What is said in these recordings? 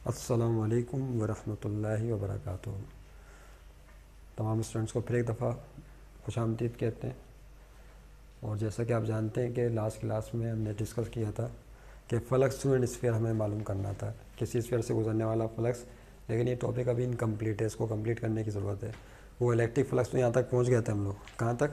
अस्सलामु अलैकुम वरहमतुल्लाहि वबरकातुहू। तमाम स्टूडेंट्स को फिर एक दफ़ा खुशामदीद कहते हैं। और जैसा कि आप जानते हैं कि लास्ट क्लास में हमने डिस्कस किया था कि फ्लक्स थ्रू एन स्फीयर हमें मालूम करना था, किसी स्फीयर से गुजरने वाला फ्लक्स। लेकिन ये टॉपिक अभी इनकम्प्लीट है, इसको कंप्लीट करने की ज़रूरत है। वो इलेक्ट्रिक फ्लक्स तो यहाँ तक पहुँच गए थे हम लोग, कहाँ तक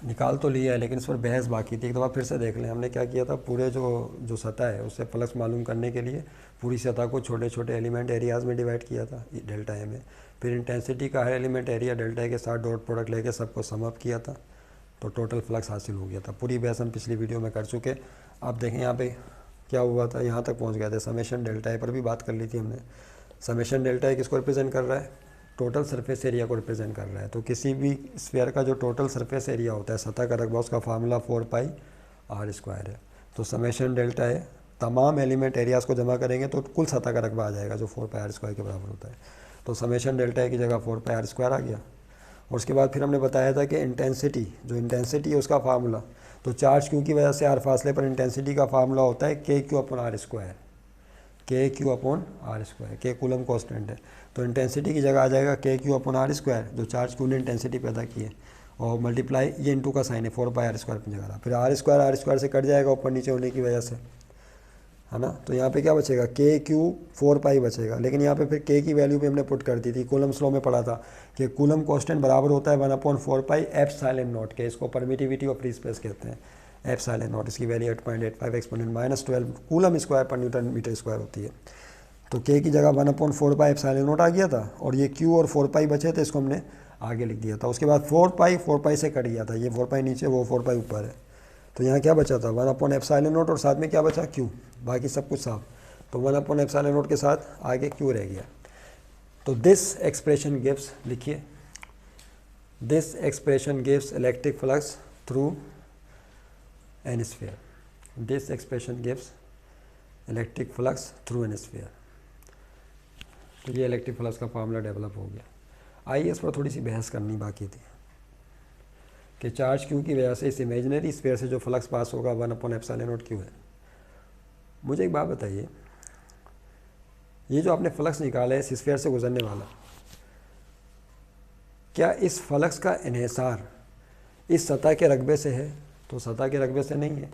निकाल तो लिया है, लेकिन इस पर बहस बाकी थी। एक दफ़ा फिर से देख लें हमने क्या किया था। पूरे जो सतह है उससे फ्लक्स मालूम करने के लिए पूरी सतह को छोटे छोटे एलिमेंट एरियाज़ में डिवाइड किया था डेल्टा ए में। फिर इंटेंसिटी का हर एलिमेंट एरिया डेल्टा ए के साथ डॉट प्रोडक्ट लेके सबको सम अप किया था, तो टोटल फ्लक्स हासिल हो गया था। पूरी बहस हम पिछली वीडियो में कर चुके। आप देखें यहाँ पे क्या हुआ था, यहाँ तक पहुँच गए थे। समेशन डेल्टा ए पर भी बात कर ली थी हमने। समेशन डेल्टा ए किसको रिप्रेजेंट कर रहा है? टोटल सरफेस एरिया को रिप्रेजेंट कर रहा है। तो किसी भी स्फीयर का जो टोटल सरफेस एरिया होता है, सतह का रकबा, उसका फार्मूला 4πr² है। तो समेशन डेल्टा है, तमाम एलिमेंट एरियाज़ को जमा करेंगे तो कुल सतह का रकबा आ जाएगा जो 4πr² के बराबर होता है। तो समेशन डेल्टा की जगह 4πr² आ गया। और उसके बाद फिर हमने बताया था कि इंटेंसिटी है उसका फार्मूला, तो चार्ज क्यू की वजह से हर फासले पर इंटेंसिटी का फार्मूला होता है KQ/r²। KQ/r², के कूलम कांस्टेंट है। तो इंटेंसिटी की जगह आ जाएगा KQ/r², जो चार्ज क्यू ने इंटेंसिटी पैदा की है, और मल्टीप्लाई ये इंटू का साइन है 4πr² की जगह। फिर r² से कट जाएगा ऊपर नीचे होने की वजह से, है ना। तो यहाँ पे क्या बचेगा? KQ/4π बचेगा। लेकिन यहाँ पे फिर K की वैल्यू भी हमने पुट कर दी थी। कूलम्स लॉ में पढ़ा था कि कूलम कांस्टेंट बराबर होता है 1/4π ε0 के। इसको परमिटिविटी ऑफ फ्री स्पेस कहते हैं, ε0। इसकी वैल्यू 8.85 एक्सपोनेंट -12 कूलम स्क्वायर पर न्यूटन मीटर स्क्वायर होती है। तो K की जगह 1/4π ε0 आ गया था, और ये Q और 4π बचे थे, इसको हमने आगे लिख दिया था। उसके बाद 4π से कट गया था, ये 4π नीचे वो 4π ऊपर है। तो यहाँ क्या बचा था? 1/ε0 और साथ में क्या बचा? Q। बाकी सब कुछ साफ। तो 1/ε0 के साथ आगे Q रह गया। तो दिस एक्सप्रेशन गिव्स, लिखिए, this expression gives electric flux through an sphere. This expression gives electric flux through an sphere. तो ये इलेक्ट्रिक फ्लक्स का फार्मूला डेवलप हो गया। आइए इस पर थोड़ी सी बहस करनी बाकी थी कि चार्ज क्यू की वजह से इस इमेजिनरी स्फीयर से जो फ्लक्स पास होगा 1/ε0 क्यू है। मुझे एक बात बताइए, ये जो आपने फ्लक्स निकाला है इस स्फीयर से गुजरने वाला, क्या इस फ्लक्स का इन्हिसार इस सतह के रकबे से है? तो सतह के रकबे से नहीं है,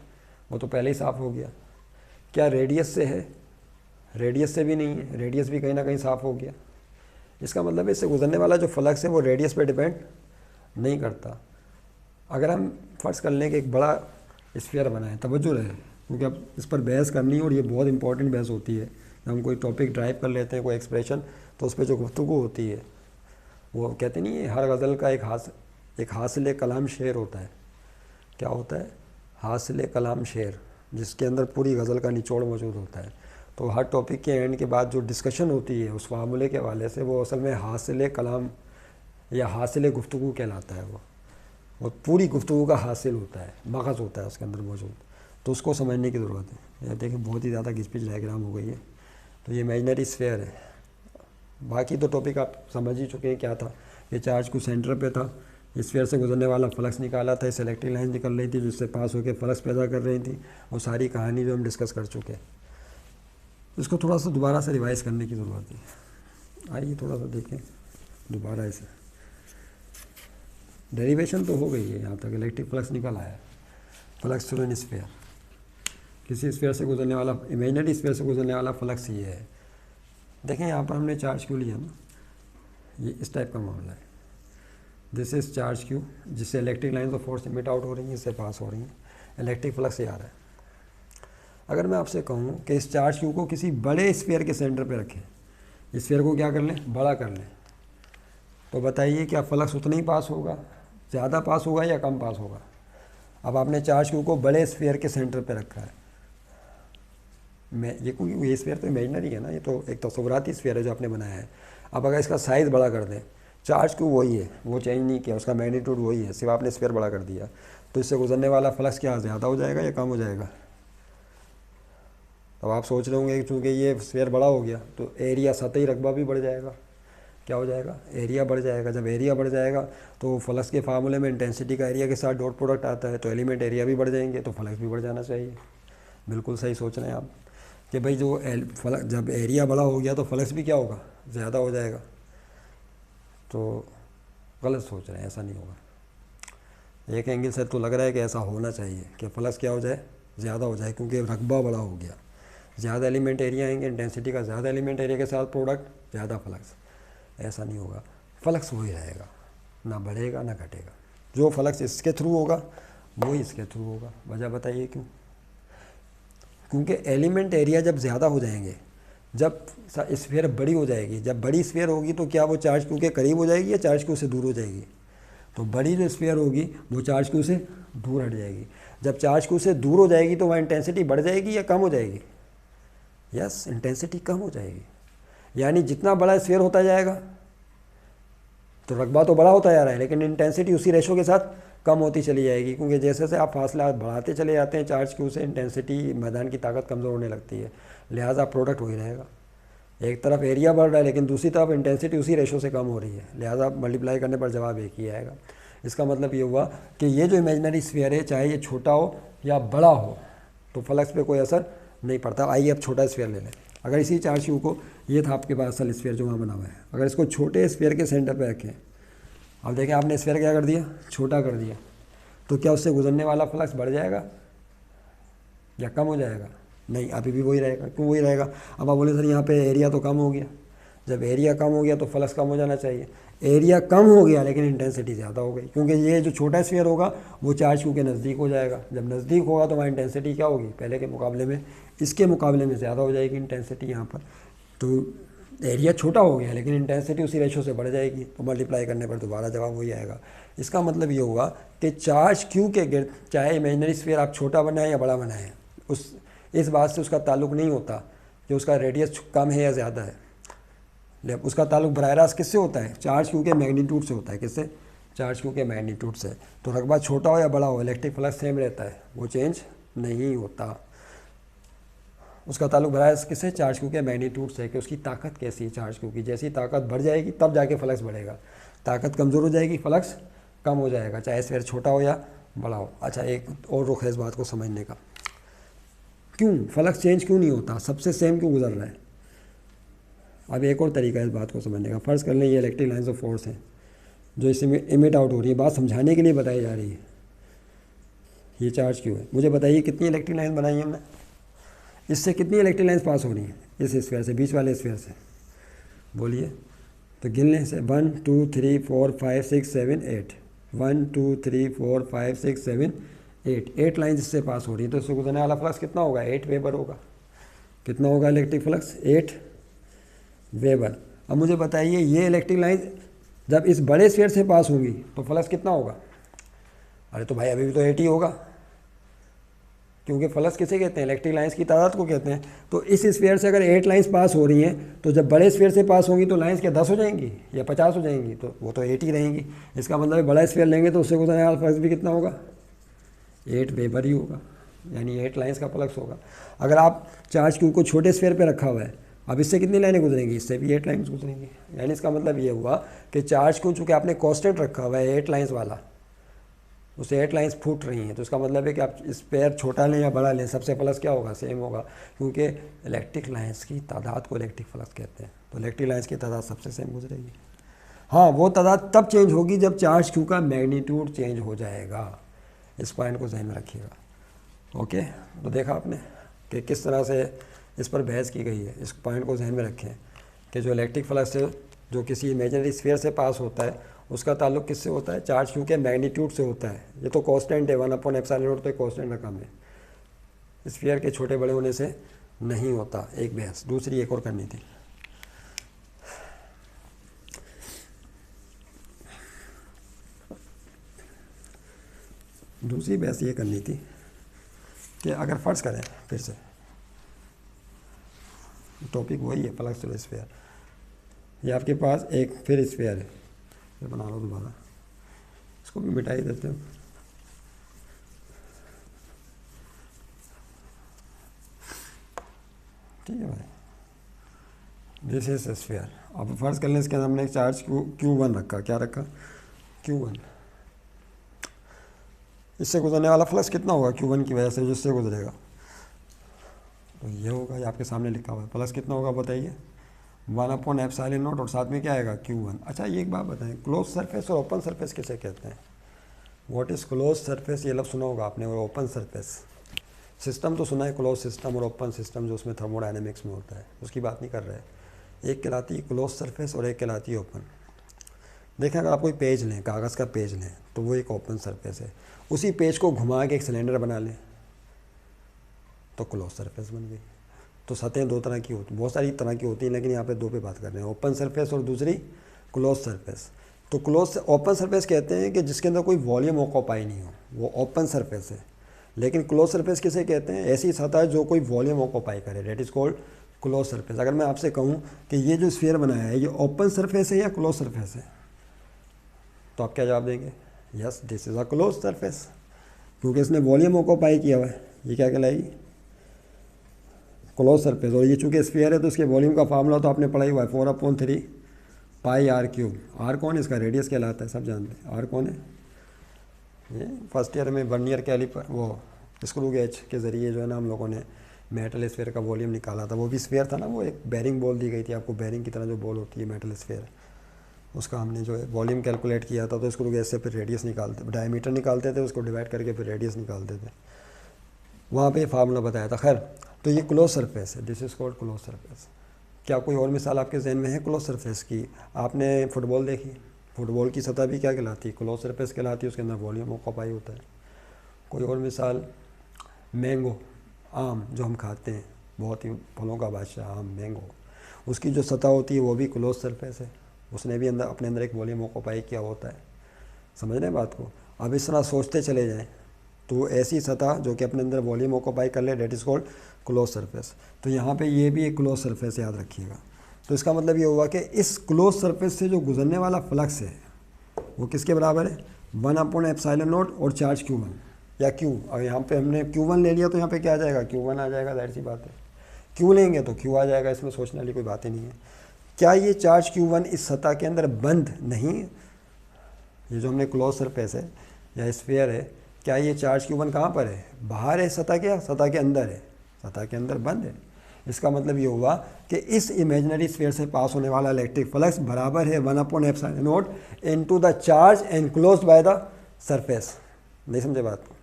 वो तो पहले ही साफ़ हो गया। क्या रेडियस से है? रेडियस से भी नहीं है, रेडियस भी कहीं ना कहीं साफ़ हो गया। इसका मतलब है इससे गुजरने वाला जो फ्लक्स है वो रेडियस पे डिपेंड नहीं करता। अगर हम फर्ज कर लें कि एक बड़ा स्फीयर बनाएं, तवज्जो रहे क्योंकि अब इस पर बहस करनी है और ये बहुत इंपॉर्टेंट बहस होती है। जब हम कोई टॉपिक ड्राइव कर लेते हैं, कोई एक्सप्रेशन, तो उस पर जो गुफ्तगू होती है, वो कहते नहीं है हर गज़ल का एक हासिल कलाम शेर होता है। क्या होता है? हासिल कलाम शेर, जिसके अंदर पूरी गज़ल का निचोड़ मौजूद होता है। तो हर टॉपिक के एंड के बाद जो डिस्कशन होती है उस फार्मूले के हवाले से, वो असल में हासिल कलाम या हासिल गुफ्तगू कहलाता है। वो पूरी गुफ्तगू का हासिल होता है, मग़ज़ होता है उसके अंदर मौजूद। तो उसको समझने की ज़रूरत है। ये देखिए बहुत ही ज़्यादा घिसपिच डायग्राम हो गई है। तो ये इमेजिनरी स्फीयर है। बाकी तो टॉपिक आप समझ ही चुके हैं क्या था। ये चार्ज को सेंटर पे था, स्फीयर से गुजरने वाला फ्लक्स निकाला था, इस इलेक्ट्रिक लाइन निकल रही थी जिससे पास होकर फ्लक्स पैदा कर रही थी। वो सारी कहानी जो हम डिस्कस कर चुके हैं, इसको थोड़ा सा दोबारा से रिवाइज़ करने की ज़रूरत है। आइए थोड़ा सा देखें दोबारा इसे। डेरिवेशन तो हो गई है, यहाँ तक इलेक्ट्रिक फ्लक्स निकल आया। फ्लक्स थ्रू एन स्फीयर, किसी स्फीयर से गुजरने वाला, इमेजिनरी स्फीयर से गुजरने वाला फ्लक्स ये है। देखें यहाँ पर हमने चार्ज क्यू लिया ना, ये इस टाइप का मामला है। दिस इज़ चार्ज क्यू, जिससे electric line of force emit out हो रही हैं, इससे पास हो रही हैं, इलेक्ट्रिक फ्लक्स ये आ रहा है। अगर मैं आपसे कहूँ कि इस चार्ज क्यू को किसी बड़े स्फीयर के सेंटर पे रखें, स्फीयर को क्या कर लें? बड़ा कर लें, तो बताइए क्या फ्लक्स उतना ही पास होगा, ज़्यादा पास होगा या कम पास होगा? अब आपने चार्ज क्यू को बड़े स्फीयर के सेंटर पे रखा है। मैं ये क्योंकि ये स्फीयर तो इमेजिनरी है ना, ये तो एक तस्वुराती स्फीयर है जो आपने बनाया है। अब अगर इसका साइज़ बड़ा कर दें, चार्ज क्यू वही है, वो चेंज नहीं किया, उसका मैग्नीट्यूड वही है, सिर्फ आपने स्फीयर बड़ा कर दिया, तो इससे गुजरने वाला फ्लक्स क्या ज़्यादा हो जाएगा या कम हो जाएगा? अब आप सोच रहे होंगे कि चूँकि ये स्फीयर बड़ा हो गया तो एरिया, सतही रकबा भी बढ़ जाएगा। क्या हो जाएगा? एरिया बढ़ जाएगा। जब एरिया बढ़ जाएगा तो फ्लक्स के फार्मूले में इंटेंसिटी का एरिया के साथ डॉट प्रोडक्ट आता है, तो एलिमेंट एरिया भी बढ़ जाएंगे, तो फ्लक्स भी बढ़ जाना चाहिए। बिल्कुल सही सोच रहे हैं आप। कि भाई जो फ्लक्स, जब एरिया बड़ा हो गया तो फ्लक्स भी क्या होगा, ज़्यादा हो जाएगा। तो गलत सोच रहे हैं, ऐसा नहीं होगा। एक एंगल से तो लग रहा है कि ऐसा होना चाहिए कि फ्लक्स क्या हो जाए, ज़्यादा हो जाए, क्योंकि रकबा बड़ा हो गया। ज़्यादा एलिमेंट एरिया आएंगे, इंटेंसिटी का ज़्यादा एलिमेंट एरिया के साथ प्रोडक्ट, ज़्यादा फ्लक्स। ऐसा नहीं होगा, फ्लक्स वही रहेगा, ना बढ़ेगा ना घटेगा। जो फ्लक्स इसके थ्रू होगा वही इसके थ्रू होगा। वजह बताइए क्यों? क्योंकि एलिमेंट एरिया जब ज़्यादा हो जाएंगे, जब स्फीयर बड़ी हो जाएगी, जब बड़ी स्फीयर होगी तो क्या वो चार्ज क्यू के करीब हो जाएगी या चार्ज क्यू से दूर हो जाएगी? तो बड़ी जो स्फीयर होगी वो चार्ज क्यू से दूर हट जाएगी। जब चार्ज क्यू से दूर हो जाएगी तो वहाँ इंटेंसिटी बढ़ जाएगी या कम हो जाएगी? यस, इंटेंसिटी कम हो जाएगी। यानी जितना बड़ा स्फीयर होता जाएगा तो रकबा तो बड़ा होता जा रहा है, लेकिन इंटेंसिटी उसी रेशो के साथ कम होती चली जाएगी, क्योंकि जैसे जैसे आप फासला बढ़ाते चले जाते हैं चार्ज क्यू से, इंटेंसिटी, मैदान की ताकत कमज़ोर होने लगती है। लिहाजा प्रोडक्ट वही रहेगा। एक तरफ एरिया बढ़ रहा है लेकिन दूसरी तरफ इंटेंसिटी उसी रेशो से कम हो रही है, लिहाजा मल्टीप्लाई करने पर जवाब एक ही आएगा। इसका मतलब ये हुआ कि ये जो इमेजिनरी स्फीयर है, चाहे ये छोटा हो या बड़ा हो, तो फ्लक्स पे कोई असर नहीं पड़ता। आइए अब छोटा स्फीयर ले लें। अगर इसी चार्ज क्यू को, ये था आपके पास असल स्फीयर जो वहाँ बना हुआ है, अगर इसको छोटे स्फीयर के सेंटर पे रखें, अब देखें आपने स्फीयर क्या कर दिया, छोटा कर दिया, तो क्या उससे गुजरने वाला फ्लक्स बढ़ जाएगा या कम हो जाएगा? नहीं, अभी भी वही रहेगा। क्यों वही रहेगा? अब आप बोले सर यहाँ पे एरिया तो कम हो गया। जब एरिया कम हो गया तो फ्लक्स कम हो जाना चाहिए। एरिया कम हो गया लेकिन इंटेंसिटी ज़्यादा हो गई, क्योंकि ये जो छोटा स्फीयर होगा वो चार्ज क्यू के नज़दीक हो जाएगा। जब नज़दीक होगा तो वहाँ इंटेंसिटी क्या होगी, पहले के मुकाबले में, इसके मुकाबले में ज़्यादा हो जाएगी इंटेंसिटी यहाँ पर। तो एरिया छोटा हो गया लेकिन इंटेंसिटी उसी रेशो से बढ़ जाएगी, तो मल्टीप्लाई करने पर दोबारा जवाब वही आएगा। इसका मतलब ये हुआ कि चार्ज क्यू के गिर्द, चाहे इमेजिनरी स्फीयर आप छोटा बनाएं या बड़ा बनाएं, इस बात से उसका ताल्लुक़ नहीं होता कि उसका रेडियस कम है या ज़्यादा है। उसका ताल्लुक़ बराह रास्त किससे होता है? चार्ज क्यू के मैग्नीट्यूड से होता है। किससे? चार्ज क्यू के मैग्नीट्यूड से। तो रकबा छोटा हो या बड़ा हो, इलेक्ट्रिक फ्लक्स सेम रहता है, वो चेंज नहीं होता। उसका ताल्लुक़ बराह रास्त किससे? चार्ज क्यू के मैग्नीट्यूड से, कि उसकी ताकत कैसी है चार्ज क्यू की। जैसी ताकत बढ़ जाएगी तब जाके फ्लक्स बढ़ेगा, ताकत कमज़ोर हो जाएगी फ्लक्स कम हो जाएगा, चाहे स्फीयर छोटा हो या बड़ा हो। अच्छा, एक और रुख है इस बात को समझने का, क्यों फ्लक्स चेंज क्यों नहीं होता, सबसे सेम क्यों गुजर रहा है? अब एक और तरीका है इस बात को समझने का। फ़र्ज़ कर लें ये इलेक्ट्रिक लाइन्स ऑफ फोर्स हैं जो इससे इमिट आउट हो रही है, बात समझाने के लिए बताई जा रही है। ये चार्ज क्यों है? मुझे बताइए कितनी इलेक्ट्रिक लाइन बनाई है हमने, इससे कितनी इलेक्ट्रिक लाइन्स पास हो रही हैं? इस स्फीयर से, बीच वाले स्फीयर से, बोलिए तो गिन लें से। 1 2 3 4 5 6 7 8, 1 2 3 4 5 6 7 8 लाइन्स इससे पास हो रही है, तो इससे गुजरने वाला फ्लक्स कितना होगा? 8 वेबर होगा। कितना होगा इलेक्ट्रिक फ्लक्स? 8 वेबर। अब मुझे बताइए ये इलेक्ट्रिक लाइन जब इस बड़े स्फीयर से पास होंगी तो फ्लक्स कितना होगा? अरे तो भाई अभी भी तो 8 ही होगा, क्योंकि फ्लक्स किसे कहते हैं? इलेक्ट्रिक लाइन्स की तादाद को कहते हैं। तो इस स्फीयर से अगर 8 लाइन्स पास हो रही हैं तो जब बड़े स्फीयर से पास होंगी तो लाइन्स क्या 10 हो जाएंगी या 50 हो जाएंगी? तो वो तो 8 ही रहेंगी। इसका मतलब बड़ा स्फीयर लेंगे तो उससे गुजरने वाला फ्लक्स भी कितना होगा? 8 वेबर ही होगा, यानी 8 लाइन्स का फ्लक्स होगा। अगर आप चार्ज क्यू को छोटे स्फीयर पे रखा हुआ है, अब इससे कितनी लाइनें गुजरेंगी? इससे भी 8 लाइन्स गुजरेंगी। यानी इसका मतलब ये हुआ कि चार्ज क्यू चूँकि आपने कांस्टेंट रखा हुआ है 8 लाइन्स वाला, उससे 8 लाइन्स फूट रही हैं, तो इसका मतलब है कि आप स्पेयर छोटा लें या बड़ा लें, सबसे फ्लक्स क्या होगा? सेम होगा, क्योंकि इलेक्ट्रिक लाइन्स की तादाद को इलेक्ट्रिक फ्लक्स कहते हैं। तो इलेक्ट्रिक लाइन्स की तादाद सबसे सेम गुजरेगी। हाँ, वो तादाद तब चेंज होगी जब चार्ज क्यू का मैग्नीट्यूड चेंज हो जाएगा। इस पॉइंट को ध्यान में रखिएगा। ओके, तो देखा आपने कि किस तरह से इस पर बहस की गई है। इस पॉइंट को ध्यान में रखें कि जो इलेक्ट्रिक फ्लक्स है जो किसी इमेजिनरी स्फीयर से पास होता है उसका ताल्लुक किससे होता है? चार्ज क्यू के मैग्नीट्यूड से होता है। ये तो कांस्टेंट है, 1/ε0 तो कांस्टेंट रकम है, स्फीयर के छोटे बड़े होने से नहीं होता। एक बहस। दूसरी एक और करनी थी। दूसरी बहस ये करनी थी कि अगर फ़र्ज़ करें, फिर से टॉपिक वही है, फ्लक्स थ्रू स्फीयर। ये आपके पास एक फिर स्फीयर है, ये बना लो दोबारा, इसको भी मिटा ही देते हो। ठीक है भाई, दिस इज स्फीयर। अब फर्ज कर लें इसके अंदर हमने एक चार्ज Q1 रखा। क्या रखा? Q1। इससे गुजरने वाला फ्लक्स कितना होगा Q1 की वजह से, जिससे गुजरेगा? तो ये होगा, ये आपके सामने लिखा हुआ है, प्लस कितना होगा बताइए 1/ε0 और साथ में क्या आएगा Q1। अच्छा ये एक बात बताएं, क्लोज सरफेस और ओपन सरफेस किसे कहते हैं? व्हाट इज़ क्लोज सरफेस, ये लफ्ज़ सुना होगा आपने, और ओपन सरफेस। सिस्टम तो सुना है क्लोज सिस्टम और ओपन सिस्टम, जो उसमें थर्मोडायनेमिक्स में होता है, उसकी बात नहीं कर रहे हैं। एक कहलाती है क्लोज सरफेस और एक कहलाती है ओपन। देखें अगर आप कोई पेज लें, कागज़ का पेज लें, तो वो एक ओपन सरफेस है। उसी पेज को घुमा के एक सिलेंडर बना लें तो क्लोज सरफेस बन गई। तो सतहें दो तरह की होती, बहुत सारी तरह की होती हैं, लेकिन यहाँ पे दो पे बात कर रहे हैं, ओपन सरफेस और दूसरी क्लोज सरफेस। तो क्लोज ओपन सरफेस कहते हैं कि जिसके अंदर कोई वॉल्यूम ऑक्यूपाई नहीं हो, वो ओपन सरफेस है। लेकिन क्लोज सरफेस किसे कहते हैं? ऐसी सतह जो कोई वॉल्यूम ऑक्यूपाई करे, that is called close surface. अगर मैं आपसे कहूँ कि ये जो स्फीयर बनाया है ये ओपन सरफेस है या क्लोज सरफेस है, तो आप क्या जवाब देंगे? Yes, this is a close surface, क्योंकि इसने वॉल्यूम ऑक्यूपाई किया हुआ है। ये क्या कहलाएगी? Close surface. और ये चूँकि स्फीयर है तो इसके वॉल्यूम का फार्मूला तो आपने पढ़ा ही हुआ है, 4/3 πr³। आर कौन है? इसका रेडियस कहलाता है, सब जानते हैं। आर कौन है? ये फर्स्ट ईयर में वर्नियर कैलिपर, वो स्क्रू गेज के ज़रिए जो है ना हम लोगों ने मेटल स्फीयर का वॉल्यूम निकाला था। वो भी स्फीयर था ना, वो एक बेरिंग बॉल दी गई थी आपको, बेरिंग की तरह जो बॉल होती है मेटल स्फीयर, उसका हमने जो है वॉल्यूम कैलकुलेट किया था। तो स्क्रू गेज से फिर रेडियस निकालते, डायमीटर निकालते थे, उसको डिवाइड करके फिर रेडियस निकालते थे, वहाँ पे फार्मूला बताया था। खैर, तो ये क्लोज सरफेस है, this is called close surface. क्या कोई और मिसाल आपके जहन में है क्लोज सरफेस की? आपने फुटबॉल देखी, फुटबॉल की सतह भी क्या कहलाती है? क्लोज सरफेस कहलाती है, उसके अंदर वॉल्यूम ऑक्यूपाई होता है। कोई और मिसाल? मैंगो, आम जो हम खाते हैं, बहुत ही फलों का बादशाह आम, मैंगो, उसकी जो सतह होती है वो भी क्लोज सरफेस है, उसने भी अंदर अपने अंदर एक वॉल्यूम ऑक्यूपाई किया होता है। समझ रहे हैं बात को? अब इस तरह सोचते चले जाएं तो ऐसी सतह जो कि अपने अंदर वॉल्यूम ऑक्यूपाई कर ले, that is called close surface. तो यहाँ पे ये भी एक क्लोज सरफेस, याद रखिएगा। तो इसका मतलब ये हुआ कि इस क्लोज सरफेस से जो गुजरने वाला फ्लक्स है वो किसके बराबर है? 1/ε0 और चार्ज Q1 या Q। और यहाँ पे हमने Q1 ले लिया तो यहाँ पे क्या आ जाएगा? Q1 आ जाएगा, जाहिर सी बात है। Q लेंगे तो Q आ जाएगा, इसमें सोचने वाली कोई बात ही नहीं है। क्या ये चार्ज Q1 इस सतह के अंदर बंद नहीं? ये जो हमने क्लोज सरफेस है या स्फीयर है, क्या ये चार्ज Q1 कहाँ पर है? बाहर है सतह के, सतह के अंदर है? सतह के अंदर बंद है। इसका मतलब ये हुआ कि इस इमेजिनरी स्फीयर से पास होने वाला इलेक्ट्रिक फ्लक्स बराबर है 1/ε0 into the charge enclosed by the surface. नहीं समझे बात को?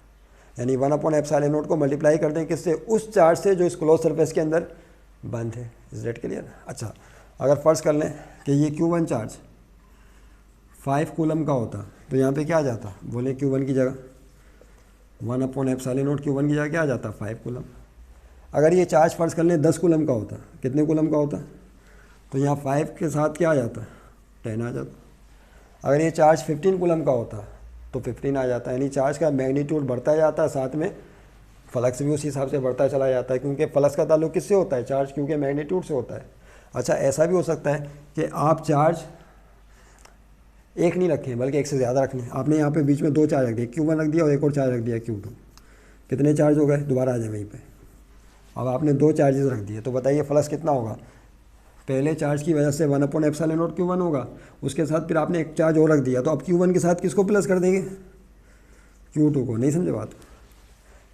यानी 1/ε0 को मल्टीप्लाई कर दें किससे? उस चार्ज से जो इस क्लोज सरफेस के अंदर बंद है। Is that clear? अच्छा, अगर फ़र्ज़ कर लें कि ये Q1 चार्ज 5 कूलम का होता तो यहाँ पे क्या आ जाता? बोले Q1 की जगह 1/ε0 Q1 की जगह क्या आ जाता? 5 कूलम। अगर ये चार्ज फ़र्ज़ कर लें 10 कूलम का होता, कितने कूलम का होता? तो यहाँ 5 के साथ क्या आ जाता? 10 आ जाता। अगर ये चार्ज 15 कूलम का होता तो 15 आ जाता। यानी चार्ज का मैग्नीट्यूड बढ़ता जाता है, साथ में फ्लक्स भी उसी हिसाब से बढ़ता चला जाता है, क्योंकि फ्लक्स का ताल्लुक किससे होता है? चार्ज क्योंकि मैग्नीट्यूड से होता है। अच्छा, ऐसा भी हो सकता है कि आप चार्ज एक नहीं रखें बल्कि एक से ज़्यादा रख लें। आपने यहाँ पे बीच में 2 चार्ज रख दिए, Q1 रख दिया और एक और चार्ज रख दिया Q2। कितने चार्ज हो गए? दोबारा आ जाए वहीं पे। अब आपने 2 चार्जेस रख दिए, तो बताइए फ्लक्स कितना होगा? पहले चार्ज की वजह से 1/ε0 Q1 होगा, उसके साथ फिर आपने एक चार्ज और रख दिया, तो अब Q1 के साथ किसको प्लस कर देंगे? Q2 को। नहीं समझे बात?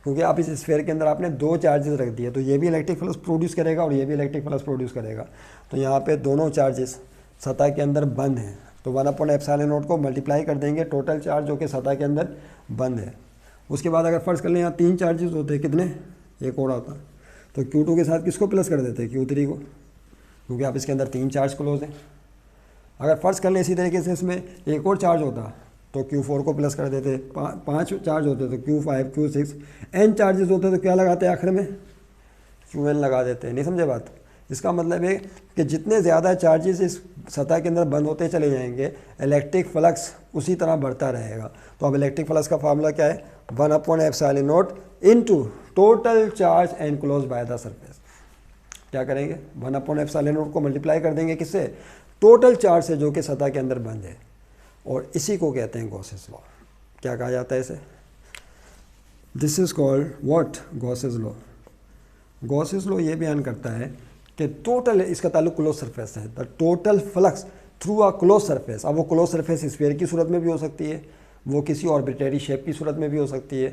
क्योंकि आप इस स्फीयर के अंदर आपने 2 चार्जेस रख दिए, तो ये भी इलेक्ट्रिक फ्लक्स प्रोड्यूस करेगा और ये भी इलेक्ट्रिक फ्लक्स प्रोड्यूस करेगा। तो यहाँ पे दोनों चार्जेस सतह के अंदर बंद हैं, तो 1/ε0 को मल्टीप्लाई कर देंगे टोटल चार्ज जो कि सतह के अंदर बंद है। उसके बाद अगर फ़र्ज़ कर लें यहाँ 3 चार्जेस होते हैं, कितने? एक और आता, तो Q2 के साथ किसको प्लस कर देते? Q3 को, क्योंकि आप इसके अंदर 3 चार्ज क्लोज हैं। अगर फ़र्ज़ कर लें इसी तरीके से इसमें एक और चार्ज होता तो Q4 को प्लस कर देते। 5 चार्ज होते तो Q5, Q6, n चार्जेस होते तो क्या लगाते आखिर में? Qn लगा देते। नहीं समझे बात? इसका मतलब है कि जितने ज़्यादा चार्जेस इस सतह के अंदर बंद होते चले जाएंगे, इलेक्ट्रिक फ्लक्स उसी तरह बढ़ता रहेगा। तो अब इलेक्ट्रिक फ्लक्स का फार्मूला क्या है? 1/ε0 into total charge enclose by the surface. क्या करेंगे? 1/ε0 को मल्टीप्लाई कर देंगे किससे? टोटल चार्ज से जो कि सतह के अंदर बंद है, और इसी को कहते हैं गॉसेस लॉ। क्या कहा जाता है इसे? This is called what? Gauss's law. Gauss's law ये बयान करता है कि टोटल, इसका ताल्लुक क्लोज सरफेस है, the total flux through a close surface. अब वो क्लोज सरफेस स्फीयर की सूरत में भी हो सकती है, वो किसी ऑर्बिटरी शेप की सूरत में भी हो सकती है,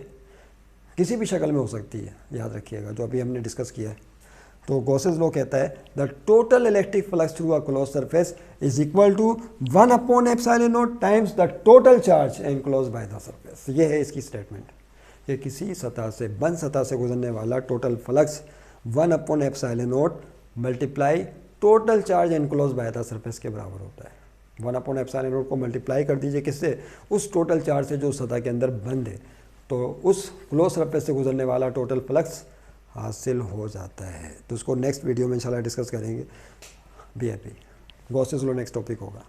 किसी भी शक्ल में हो सकती है, याद रखिएगा जो अभी हमने डिस्कस किया है। तो गॉसेस लॉ कहता है the total electric flux through a close surface is equal to 1/ε0 times the total charge enclose by the surface. ये है इसकी स्टेटमेंट कि किसी सतह से बंद सतह से गुजरने वाला total flux 1/ε0 multiply total charge enclose by the surface के बराबर होता है। 1/ε0 को मल्टीप्लाई कर दीजिए किससे, उस टोटल चार्ज से जो सतह के अंदर बंद है, तो उस क्लोज सरफेस से गुजरने वाला टोटल फ्लक्स हासिल हो जाता है। तो उसको नेक्स्ट वीडियो में इंशाल्लाह डिस्कस करेंगे। Be happy. Gauss's law next topic होगा।